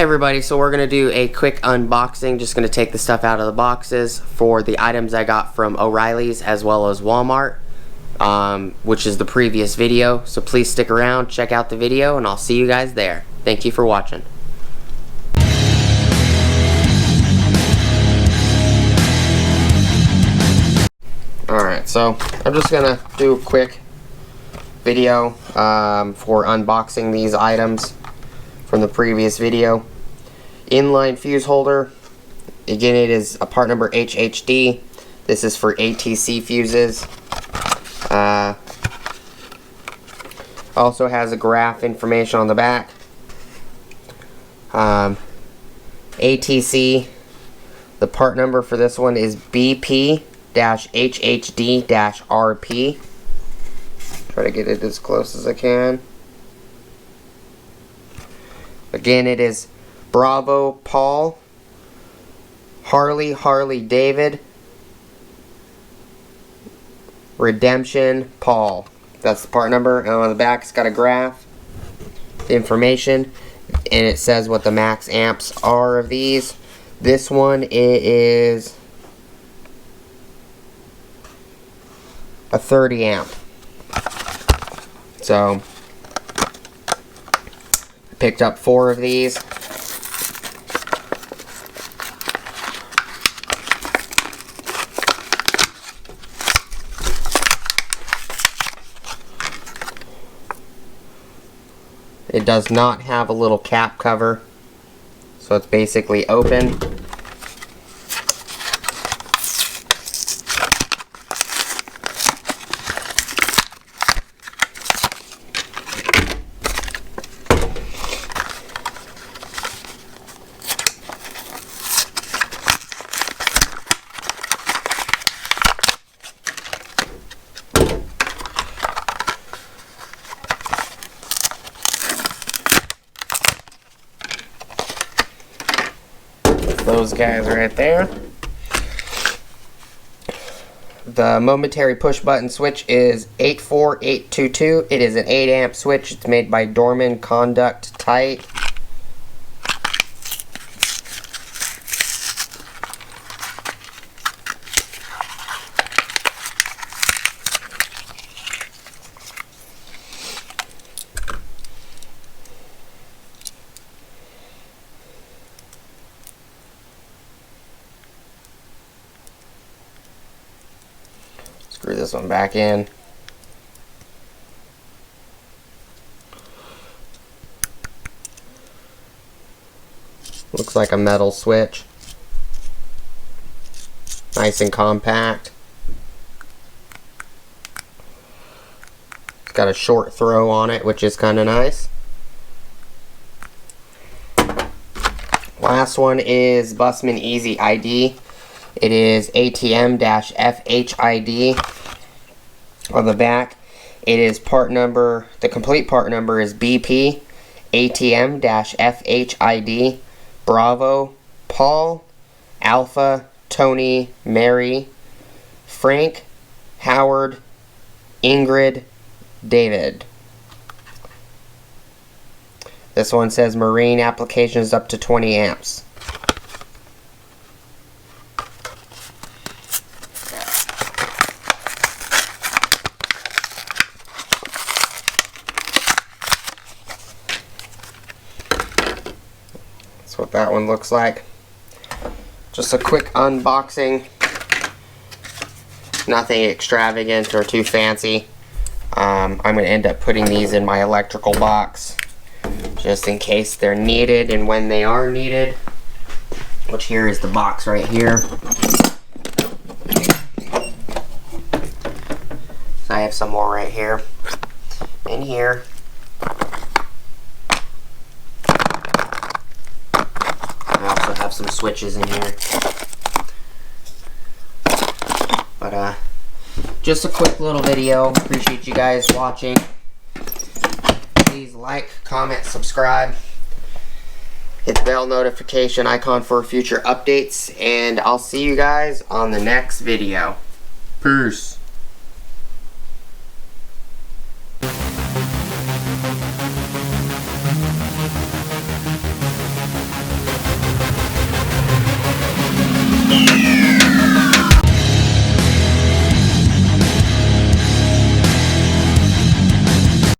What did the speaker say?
Hey everybody, so we're going to do a quick unboxing. Just going to take the stuff out of the boxes for the items I got from O'Reilly's as well as Walmart, which is the previous video. So please stick around, check out the video, and I'll see you guys there. Thank you for watching. Alright, so I'm just going to do a quick video for unboxing these items from the previous video. Inline fuse holder. Again, it is a part number HHD. This is for ATC fuses. Also has a graph information on the back. ATC, the part number for this one is BP-HHD-RP. Try to get it as close as I can. Again, it is Bravo Paul, Harley David, Redemption Paul. That's the part number, and on the back it's got a graph, the information, and it says what the max amps are of these. This one is a 30 amp. So I picked up 4 of these. It does not have a little cap cover, so it's basically open. Those guys right there. The Momentary push button switch is 84822. It is an 8 amp switch. It's made by Dorman Conduct Tight. Screw this one back in. Looks like a metal switch. Nice and compact. It's got a short throw on it, which is kind of nice. Last one is Bussmann Easy ID. It is ATM-FHID on the back. It is part number, the complete part number is BP ATM-FHID Bravo Paul Alpha Tony Mary Frank Howard Ingrid David. This one says marine applications up to 20 amps. That's what that one looks like. Just a quick unboxing. Nothing extravagant or too fancy. I'm going to end up putting these in my electrical box just in case they're needed and when they are needed. Which here is the box right here. So I have some more right here. In here. I also have some switches in here. But just a quick little video. Appreciate you guys watching. Please like, comment, subscribe. Hit the bell notification icon for future updates. And I'll see you guys on the next video. Peace.